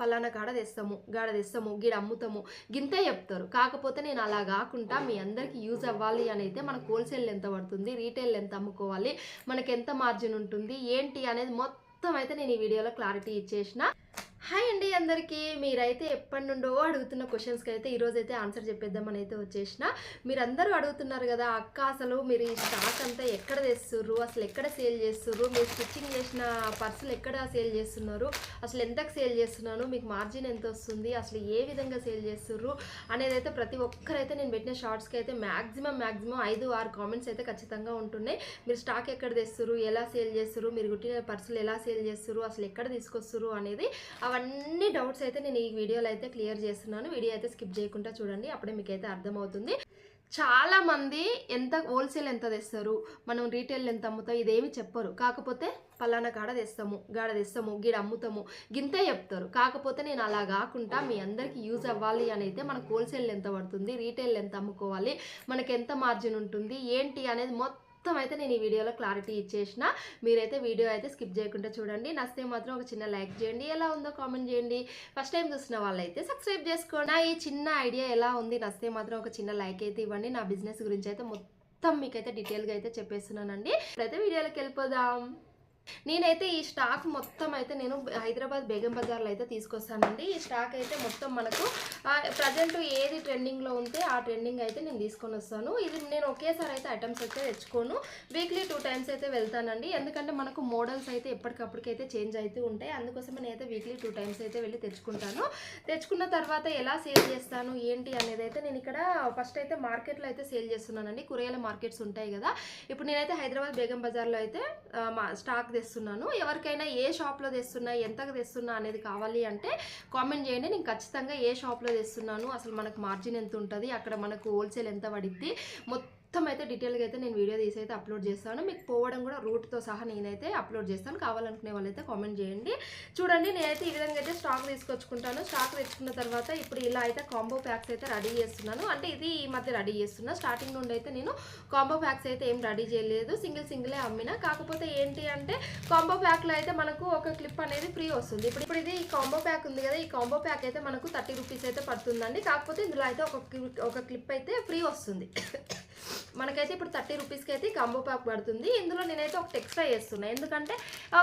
పలానా కాడ తెస్తాము, గాడ తెస్తాము, గీడ అమ్ముతాము, గింతే చెప్తారు. కాకపోతే నేను అలా కాకుండా మీ అందరికీ యూజ్ అవ్వాలి అని అయితే మనకు హోల్సేల్ ఎంత పడుతుంది, రీటైల్ ఎంత అమ్ముకోవాలి, మనకి ఎంత మార్జిన్ ఉంటుంది ఏంటి అనేది మొత్తం అయితే నేను ఈ వీడియోలో క్లారిటీ ఇచ్చేసిన. హాయ్ అండి అందరికీ. మీరైతే ఎప్పటి నుండో అడుగుతున్న క్వశ్చన్స్కి అయితే ఈరోజు అయితే ఆన్సర్ చెప్పేద్దామని అయితే వచ్చేసిన. మీరందరూ అడుగుతున్నారు కదా, అక్క అసలు మీరు ఈ స్టాక్ అంతా ఎక్కడ తెస్తుర్రు, అసలు ఎక్కడ సేల్ చేస్తుర్రు, మీరు స్టిచ్చింగ్ చేసిన పర్సులు ఎక్కడ సేల్ చేస్తున్నారు, అసలు ఎంతకు సేల్ చేస్తున్నాను, మీకు మార్జిన్ ఎంత వస్తుంది, అసలు ఏ విధంగా సేల్ చేస్తుర్రు అనేది అయితే ప్రతి ఒక్కరైతే నేను పెట్టిన షార్ట్స్కి అయితే మ్యాక్సిమం 5-6 కామెంట్స్ అయితే ఖచ్చితంగా ఉంటున్నాయి. మీరు స్టాక్ ఎక్కడ తెస్తుర్రు, ఎలా సేల్ చేస్తుర్రు, మీరు కుట్టిన పర్సులు ఎలా సేల్ చేస్తుర్రు, అసలు ఎక్కడ తీసుకొస్తుర్రు అనేది అవన్నీ డౌట్స్ అయితే నేను ఈ వీడియోలో అయితే క్లియర్ చేస్తున్నాను. వీడియో అయితే స్కిప్ చేయకుండా చూడండి, అప్పుడే మీకు అయితే అర్థమవుతుంది. చాలామంది హోల్సేల్ ఎంత తెస్తారు, మనం రీటైల్ ఎంత అమ్ముతాం ఇదేమి చెప్పరు. కాకపోతే పలానా కాడ తెస్తాము, గాడ తెస్తాము, గీడ అమ్ముతాము, గింతే చెప్తారు. కాకపోతే నేను అలా కాకుండా మీ అందరికీ యూజ్ అవ్వాలి అని అయితే మనకు హోల్సేల్ ఎంత పడుతుంది, రీటైల్ ఎంత అమ్ముకోవాలి, మనకి ఎంత మార్జిన్ ఉంటుంది ఏంటి అనేది మొత్తం అయితే నేను ఈ వీడియోలో క్లారిటీ ఇచ్చేసిన. మీరైతే వీడియో అయితే స్కిప్ చేయకుండా చూడండి. నచ్చితే మాత్రం ఒక చిన్న లైక్ చేయండి, ఎలా ఉందో కామెంట్ చేయండి. ఫస్ట్ టైం చూసిన వాళ్ళైతే సబ్స్క్రైబ్ చేసుకోండి. ఈ చిన్న ఐడియా ఎలా ఉంది, నచ్చితే మాత్రం ఒక చిన్న లైక్ అయితే ఇవ్వండి. నా బిజినెస్ గురించి అయితే మొత్తం మీకైతే డీటెయిల్గా అయితే చెప్పేస్తున్నానండి. ఇప్పుడైతే వీడియోలోకి వెళ్ళిపోదాం. నేనైతే ఈ స్టాక్ మొత్తం అయితే నేను హైదరాబాద్ బేగం బజార్లో అయితే తీసుకొస్తానండి. ఈ స్టాక్ అయితే మొత్తం మనకు ప్రజెంట్ ఏది ట్రెండింగ్లో ఉంటే ఆ ట్రెండింగ్ అయితే నేను తీసుకొని వస్తాను. ఇది నేను ఒకేసారి అయితే ఐటమ్స్ అయితే తెచ్చుకోను, వీక్లీ 2 times అయితే వెళ్తానండి. ఎందుకంటే మనకు మోడల్స్ అయితే ఎప్పటికప్పటికైతే చేంజ్ అవుతూ ఉంటాయి. అందుకోసమే నేనైతే వీక్లీ 2 times అయితే వెళ్ళి తెచ్చుకుంటాను. తెచ్చుకున్న తర్వాత ఎలా సేల్ చేస్తాను ఏంటి అనేది అయితే నేను ఇక్కడ ఫస్ట్ అయితే మార్కెట్లో అయితే సేల్ చేస్తున్నానండి. కూరగాయల మార్కెట్స్ ఉంటాయి కదా, ఇప్పుడు నేనైతే హైదరాబాద్ బేగం బజార్లో అయితే స్టాక్ తెస్తున్నాను. ఎవరికైనా ఏ షాప్లో తెస్తున్నా, ఎంతకు తెస్తున్నా అనేది కావాలి అంటే కామెంట్ చేయండి. నేను ఖచ్చితంగా ఏ షాప్లో తెస్తున్నాను, అసలు మనకు మార్జిన్ ఎంత ఉంటుంది, అక్కడ మనకు హోల్సేల్ ఎంత పడిద్ది మొత్తం అయితే డీటెయిల్గా అయితే నేను వీడియో తీసి అయితే అప్లోడ్ చేస్తాను. మీకు పోవడం కూడా రూట్తో సహా నేనైతే అప్లోడ్ చేస్తాను. కావాలనుకునే వాళ్ళైతే కామెంట్ చేయండి. చూడండి, నేనైతే ఈ విధంగా అయితే స్టాక్ తీసుకొచ్చుకుంటాను. స్టాక్ తెచ్చుకున్న తర్వాత ఇప్పుడు ఇలా అయితే కాంబో ప్యాక్స్ అయితే రెడీ చేస్తున్నాను. అంటే ఇది ఈ మధ్య రెడీ చేస్తున్నా. స్టార్టింగ్ నుండి అయితే నేను కాంబో ప్యాక్స్ అయితే ఏం రెడీ చేయలేదు, సింగిలే అమ్మినా. కాకపోతే ఏంటి అంటే కాంబో ప్యాక్లో అయితే మనకు ఒక క్లిప్ అనేది ఫ్రీ వస్తుంది. ఇప్పుడు ఇది కాంబో ప్యాక్ ఉంది కదా, ఈ కాంబో ప్యాక్ అయితే మనకు 30 రూపీస్ అయితే పడుతుందండి. కాకపోతే ఇందులో అయితే ఒక క్లిప్ అయితే ఫ్రీ వస్తుంది. మనకైతే ఇప్పుడు 30 రూపీస్కి అయితే కాంబో ప్యాక్ పడుతుంది. ఇందులో నేనైతే ఒకటి ఎక్స్ట్రా చేస్తున్నాను. ఎందుకంటే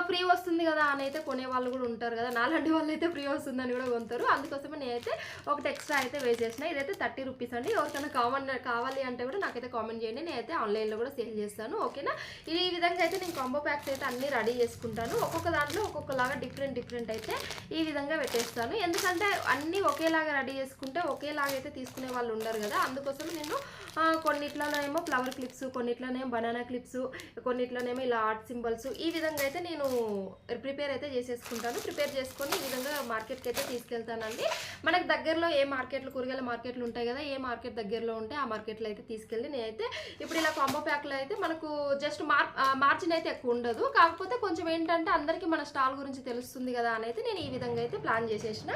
ఫ్రీ వస్తుంది కదా అని అయితే కొనే వాళ్ళు కూడా ఉంటారు కదా, నాలాంటి వాళ్ళు అయితే ఫ్రీ వస్తుందని కూడా కొంటారు. అందుకోసమే నేనైతే ఒకటి ఎక్స్ట్రా అయితే వేసేసిన. ఇదైతే 30 రూపీస్ అండి. ఎవరికైనా కావాలి అంటే కూడా నాకైతే కామెంట్ చేయండి, నేనైతే ఆన్లైన్లో కూడా సేల్ చేస్తాను. ఓకేనా, ఈ విధంగా అయితే నేను కాంబో ప్యాక్స్ అయితే అన్నీ రెడీ చేసుకుంటాను. ఒక్కొక్క దాంట్లో ఒక్కొక్కలాగా డిఫరెంట్ అయితే ఈ విధంగా పెట్టేస్తాను. ఎందుకంటే అన్నీ ఒకేలాగా రెడీ చేసుకుంటే ఒకేలాగా అయితే తీసుకునే వాళ్ళు ఉండరు కదా, అందుకోసం నేను కొన్నిట్లోనేమో ఫ్లవర్ క్లిప్స్, కొన్నిట్లోనేమో బనానా క్లిప్స్, కొన్నిట్లోనేమో ఇలా ఆర్ట్ సింబల్స్, ఈ విధంగా అయితే నేను ప్రిపేర్ అయితే చేసేసుకుంటాను. ప్రిపేర్ చేసుకొని ఈ విధంగా మార్కెట్కి అయితే తీసుకెళ్తానండి. మనకు దగ్గరలో ఏ మార్కెట్లు, కూరగాయల మార్కెట్లు ఉంటాయి కదా, ఏ మార్కెట్ దగ్గరలో ఉంటే ఆ మార్కెట్లో అయితే తీసుకెళ్ళి నేనైతే ఇప్పుడు ఇలా కాంబో ప్యాక్లో అయితే మనకు జస్ట్ మార్జిన్ అయితే ఎక్కువ ఉండదు. కాకపోతే కొంచెం ఏంటంటే అందరికీ మన స్టాల్ గురించి తెలుస్తుంది కదా అని అయితే నేను ఈ విధంగా అయితే ప్లాన్ చేసేసిన.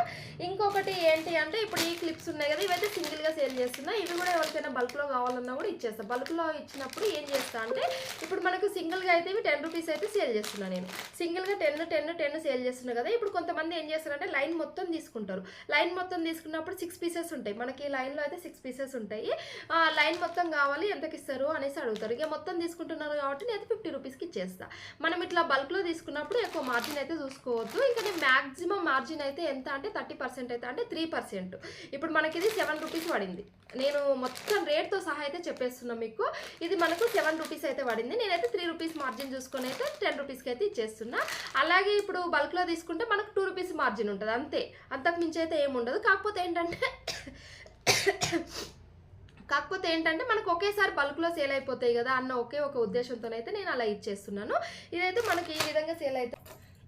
ఇంకొకటి ఏంటి అంటే ఇప్పుడు ఈ క్లిప్స్ ఉన్నాయి కదా, ఇవైతే సింగిల్గా సేల్ చేస్తున్నా. ఇవి కూడా ఎవరికైనా బల్క్లో కావాలన్నా కూడా ఇచ్చేస్తాను. బల్క్లో ఇచ్చినప్పుడు ఏం చేస్తా అంటే ఇప్పుడు మనకు సింగిల్గా అయితే ఇవి 10 రూపీస్ అయితే సేల్ చేస్తున్నాను. నేను సింగిల్గా 10 సేల్ చేస్తున్నా కదా. ఇప్పుడు కొంతమంది ఏం చేస్తారంటే లైన్ మొత్తం తీసుకుంటారు. లైన్ మొత్తం తీసుకున్నప్పుడు 6 పీసెస్ ఉంటాయి. మనకి లైన్లో అయితే 6 పీసెస్ ఉంటాయి. లైన్ మొత్తం కావాలి ఎంతకి ఇస్తారు అనేసి అడుగుతారు. ఇక మొత్తం తీసుకుంటున్నారు కాబట్టి నేను 50 రూపీస్కి ఇచ్చేస్తా. మనం ఇట్లా బల్క్లో తీసుకున్నప్పుడు ఎక్కువ మార్జిన్ అయితే చూసుకోవద్దు. ఇంకా నేను మ్యాక్సిమం మార్జిన్ అయితే ఎంత అంటే 30% అయితే, అంటే 3%. ఇప్పుడు మనకి ఇది 7 రూపీస్ పడింది. నేను మొత్తం రేట్తో సహా అయితే చెప్పేస్తున్నా మీకు. ఇది మనకు 7 రూపీస్ అయితే పడింది. నేనైతే 3 రూపీస్ మార్జిన్ చూసుకొని అయితే 10 రూపీస్కి అయితే ఇచ్చేస్తున్నా. అలాగే ఇప్పుడు బల్క్లో తీసుకుంటే మనకు 2 రూపీస్ మార్జిన్ ఉంటుంది అంతే, అంతకు మించి అయితే ఏముండదు. కాకపోతే ఏంటంటే మనకు ఒకేసారి బల్క్లో సేల్ అయిపోతాయి కదా అన్న ఒకే ఒక ఉద్దేశంతోనైతే నేను అలా ఇచ్చేస్తున్నాను. ఇదైతే మనకి ఈ విధంగా సేల్ అయితే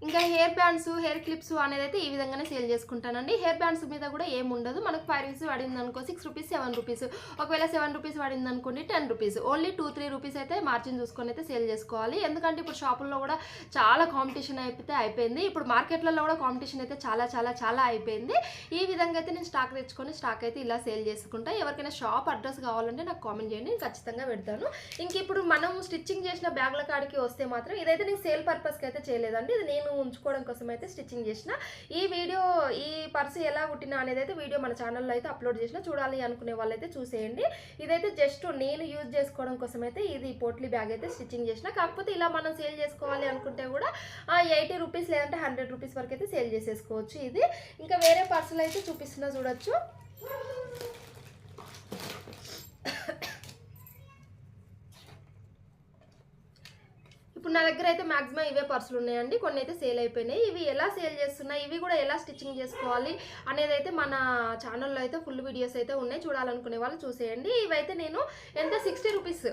ఇంకా హెయిర్ బ్యాండ్స్, హెయిర్ క్లిప్స్ అనేది అయితే ఈ విధంగానే సేల్ చేసుకుంటానండి. హెయిర్ బ్యాండ్స్ మీద కూడా ఏముండదు. మనకు 5 రూపీస్ పడింది అనుకో 6 రూపీస్, 7 రూపీస్. ఒకవేళ 7 రూపీస్ పడింది అనుకోండి 10 రూపీస్. ఓన్లీ 2-3 రూపీస్ అయితే మార్జిన్ చూసుకొని అయితే సేల్ చేసుకోవాలి. ఎందుకంటే ఇప్పుడు షాపుల్లో కూడా చాలా కాంపిటీషన్ అయిపోయింది. ఇప్పుడు మార్కెట్లలో కూడా కాంపిటీషన్ అయితే చాలా అయిపోయింది. ఈ విధంగా అయితే నేను స్టాక్ తెచ్చుకొని స్టాక్ అయితే ఇలా సేల్ చేసుకుంటా. ఎవరికైనా షాప్ అడ్రస్ కావాలంటే నాకు కామెంట్ చేయండి, నేను ఖచ్చితంగా పెడతాను. ఇంక ఇప్పుడు మనం స్టిచ్చింగ్ చేసిన బ్యాగ్ల కాడికి వస్తే మాత్రం ఇదైతే నేను సేల్ పర్పస్కి అయితే చేయలేదండి. ఇది నేను నేను ఉంచుకోవడం కోసం అయితే స్టిచ్చింగ్ చేసిన. ఈ పర్సు ఎలా కుట్టినా అనేది అయితే వీడియో మన ఛానల్లో అయితే అప్లోడ్ చేసిన, చూడాలి అనుకునే వాళ్ళైతే చూసేయండి. ఇదైతే జస్ట్ నేను యూజ్ చేసుకోవడం కోసం అయితే ఇది పోట్లీ బ్యాగ్ అయితే స్టిచ్చింగ్ చేసిన. కాకపోతే ఇలా మనం సేల్ చేసుకోవాలి అనుకుంటే కూడా 80 రూపీస్ లేదంటే 100 రూపీస్ వరకు అయితే సేల్ చేసేసుకోవచ్చు. ఇది ఇంకా వేరే పర్సులు అయితే చూపిస్తున్నా చూడొచ్చు. ఇప్పుడు నా దగ్గర అయితే మాక్సిమం ఇవే పర్సులు ఉన్నాయండి. కొన్ని అయితే సేల్ అయిపోయినాయి. ఇవి ఎలా సేల్ చేస్తున్నాయి, ఇవి కూడా ఎలా స్టిచ్చింగ్ చేసుకోవాలి అనేది అయితే మన ఛానల్లో అయితే ఫుల్ వీడియోస్ అయితే ఉన్నాయి, చూడాలనుకునే వాళ్ళు చూసేయండి. ఇవైతే నేను ఎంత 60 రూపీస్.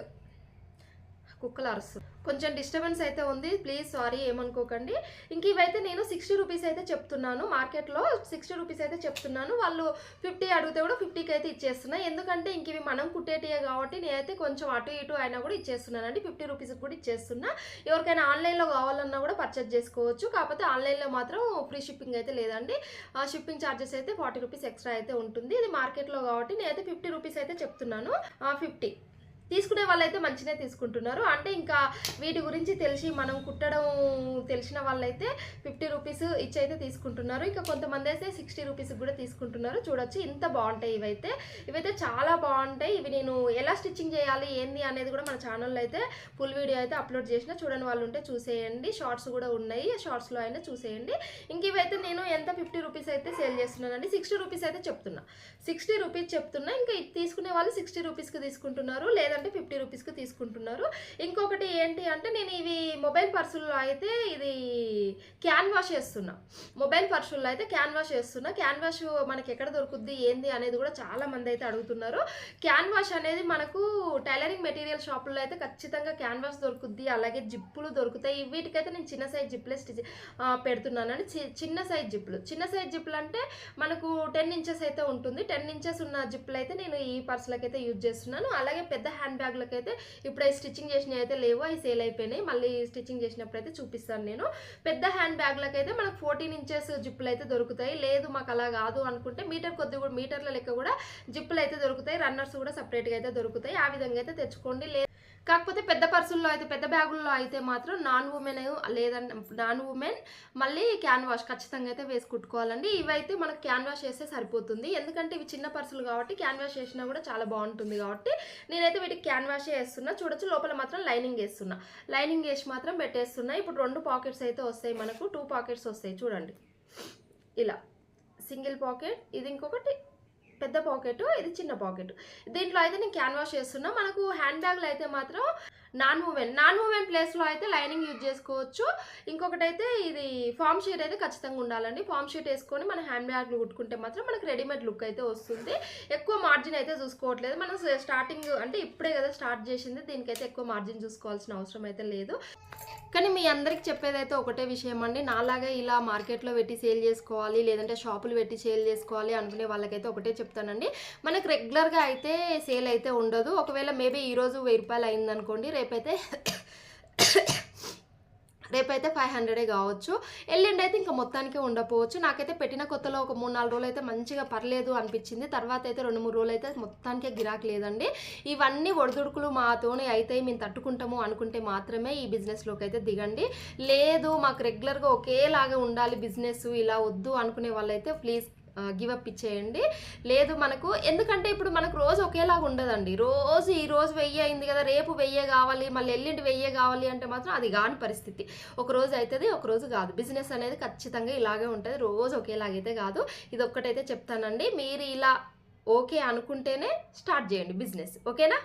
కుక్కలు అరుసు కొంచెం డిస్టర్బెన్స్ అయితే ఉంది, ప్లీజ్ సారీ ఏమనుకోకండి. ఇంక ఇవైతే నేను 60 రూపీస్ అయితే చెప్తున్నాను, మార్కెట్లో 60 రూపీస్ అయితే చెప్తున్నాను. వాళ్ళు 50 అడిగితే కూడా 50కి అయితే ఇచ్చేస్తున్నా. ఎందుకంటే ఇంక ఇవి మనం కుట్టేటియే కాబట్టి నేనైతే కొంచెం అటు ఇటు అయినా కూడా ఇచ్చేస్తున్నానండి. 50 రూపీస్కి కూడా ఇచ్చేస్తున్నా. ఎవరికైనా ఆన్లైన్లో కావాలన్నా కూడా పర్చేజ్ చేసుకోవచ్చు. కాకపోతే ఆన్లైన్లో మాత్రం ఫ్రీ షిప్పింగ్ అయితే లేదండి. షిప్పింగ్ ఛార్జెస్ అయితే 40 రూపీస్ ఎక్స్ట్రా అయితే ఉంటుంది. ఇది మార్కెట్లో కాబట్టి నేనైతే 50 రూపీస్ అయితే చెప్తున్నాను. 50 తీసుకునే వాళ్ళైతే మంచిగా తీసుకుంటున్నారు. అంటే ఇంకా వీటి గురించి తెలిసి మనం కుట్టడం తెలిసిన వాళ్ళైతే 50 రూపీస్ ఇచ్చి అయితే తీసుకుంటున్నారు. ఇంకా కొంతమంది అయితే 60 రూపీస్కి కూడా తీసుకుంటున్నారు. చూడొచ్చు ఇంత బాగుంటాయి. ఇవైతే చాలా బాగుంటాయి. ఇవి నేను ఎలా స్టిచ్చింగ్ చేయాలి ఏంది అనేది కూడా మన ఛానల్లో అయితే ఫుల్ వీడియో అయితే అప్లోడ్ చేసిన, చూడని వాళ్ళు ఉంటే చూసేయండి. షార్ట్స్ కూడా ఉన్నాయి, షార్ట్స్లో అయినా చూసేయండి. ఇంక ఇవైతే నేను ఎంత 50 రూపీస్ అయితే సేల్ చేస్తున్నానండి. 60 రూపీస్ అయితే చెప్తున్నా, 60 రూపీస్ చెప్తున్నా. ఇంకా తీసుకునే వాళ్ళు 60 రూపీస్కి తీసుకుంటున్నారు, లేదంటే 50 రూపీస్కి తీసుకుంటున్నారు. ఇంకొకటి ఏంటి అంటే నేను ఇవి మొబైల్ పర్సుల్లో అయితే ఇది క్యాన్వాష్ చేస్తున్నా. మొబైల్ పర్సుల్లో అయితే క్యాన్వాష్ చేస్తున్నా. క్యాన్వాష్ మనకి ఎక్కడ దొరుకుద్ది ఏంది అనేది కూడా చాలా మంది అయితే అడుగుతున్నారు. క్యాన్వాష్ అనేది మనకు టైలరింగ్ మెటీరియల్ షాపుల్లో అయితే ఖచ్చితంగా క్యాన్వాష్ దొరుకుద్ది, అలాగే జిప్పులు దొరుకుతాయి. వీటికైతే నేను చిన్న సైజ్ జిప్పులే పెడుతున్నానండి. చిన్న సైజ్ జిప్పులు అంటే మనకు 10 ఇంచెస్ అయితే ఉంటుంది. 10 ఇంచెస్ ఉన్న జిప్పులు అయితే నేను ఈ పర్సులకి అయితే యూజ్ చేస్తున్నాను. అలాగే పెద్ద హ్యాండ్ బ్యాగ్లకి అయితే ఇప్పుడు స్టిచ్చింగ్ చేసినవి అయితే లేవు, అవి సేల్ అయిపోయినాయి. మళ్ళీ స్టిచ్చింగ్ చేసినప్పుడు అయితే చూపిస్తాను నేను. పెద్ద హ్యాండ్ బ్యాగ్లకి అయితే మనకు 14 ఇంచెస్ జిప్పులు అయితే దొరుకుతాయి. లేదు మాకు అలా కాదు అనుకుంటే మీటర్ల లెక్క కూడా జిప్పులు అయితే దొరుకుతాయి. రన్నర్స్ కూడా సపరేట్గా అయితే దొరుకుతాయి. ఆ విధంగా అయితే తెచ్చుకోండి. కాకపోతే పెద్ద పర్సుల్లో అయితే పెద్ద బ్యాగుల్లో అయితే మాత్రం నాన్ ఉమెన్ మళ్ళీ క్యాన్వాష్ ఖచ్చితంగా అయితే వేసి కుట్టుకోవాలండి. ఇవైతే మనకు క్యాన్వాష్ వేస్తే సరిపోతుంది. ఎందుకంటే ఇవి చిన్న పర్సులు కాబట్టి క్యాన్వాష్ వేసినా కూడా చాలా బాగుంటుంది కాబట్టి నేనైతే వీటికి క్యాన్వాష్ వేస్తున్నా. చూడొచ్చు లోపల మాత్రం లైనింగ్ వేస్తున్నా. లైనింగ్ వేసి మాత్రం పెట్టేస్తున్నా. ఇప్పుడు 2 పాకెట్స్ అయితే వస్తాయి, మనకు 2 పాకెట్స్ వస్తాయి. చూడండి ఇలా సింగిల్ పాకెట్, ఇది ఇంకొకటి పెద్ద పాకెట్, ఇది చిన్న పాకెట్. దీంట్లో అయితే నేను క్యాన్వాష్ చేస్తున్నా. మనకు హ్యాండ్ బ్యాగ్లో అయితే మాత్రం నాన్ ఉమెన్ ప్లేస్లో అయితే లైనింగ్ యూజ్ చేసుకోవచ్చు. ఇంకొకటి అయితే ఇది ఫామ్ షీట్ అయితే ఖచ్చితంగా ఉండాలండి. ఫామ్ షీట్ వేసుకొని మన హ్యాండ్ బ్యాగ్లు కుట్టుకుంటే మాత్రం మనకు రెడీమేడ్ లుక్ అయితే వస్తుంది. ఎక్కువ మార్జిన్ అయితే చూసుకోవట్లేదు. మనం స్టార్టింగ్ అంటే ఇప్పుడే కదా స్టార్ట్ చేసింది, దీనికైతే ఎక్కువ మార్జిన్ చూసుకోవాల్సిన అవసరం అయితే లేదు. కానీ మీ అందరికి చెప్పేదైతే ఒకటే విషయం అండి, నాలాగా ఇలా మార్కెట్లో పెట్టి సేల్ చేసుకోవాలి లేదంటే షాపులు పెట్టి సేల్ చేసుకోవాలి అనుకునే వాళ్ళకైతే ఒకటే చెప్తానండి, మనకు రెగ్యులర్గా అయితే సేల్ అయితే ఉండదు. ఒకవేళ మేబీ ఈరోజు 1000 రూపాయలు అయిందనుకోండి, రేపైతే 500 కావచ్చు, ఎల్లుండి అయితే ఇంకా మొత్తానికే ఉండకపోవచ్చు. నాకైతే పెట్టిన కొత్తలో ఒక 3-4 రోజులు అయితే మంచిగా పర్లేదు అనిపించింది. తర్వాత అయితే 2-3 రోజులు అయితే మొత్తానికే గిరాకీ లేదండి. ఇవన్నీ ఒడిదుడుకులు మాతోనే అయితే మేము తట్టుకుంటాము అనుకుంటే మాత్రమే ఈ బిజినెస్లోకి అయితే దిగండి. లేదు మాకు రెగ్యులర్గా ఒకేలాగా ఉండాలి బిజినెస్, ఇలా వద్దు అనుకునే వాళ్ళైతే ప్లీజ్ గివప్ ఇచ్చేయండి. లేదు మనకు ఎందుకంటే ఇప్పుడు మనకు రోజు ఒకేలాగా ఉండదండి. ఈ రోజు 1000 అయింది కదా, రేపు 1000 కావాలి, మళ్ళీ ఎల్లుండి 1000 కావాలి అంటే మాత్రం అది కాని పరిస్థితి. ఒక రోజు అవుతుంది, ఒక రోజు కాదు. బిజినెస్ అనేది ఖచ్చితంగా ఇలాగే ఉంటుంది, రోజు ఒకేలాగైతే కాదు. ఇది ఒక్కటైతే చెప్తానండి, మీరు ఇలా ఓకే అనుకుంటేనే స్టార్ట్ చేయండి బిజినెస్. ఓకేనా?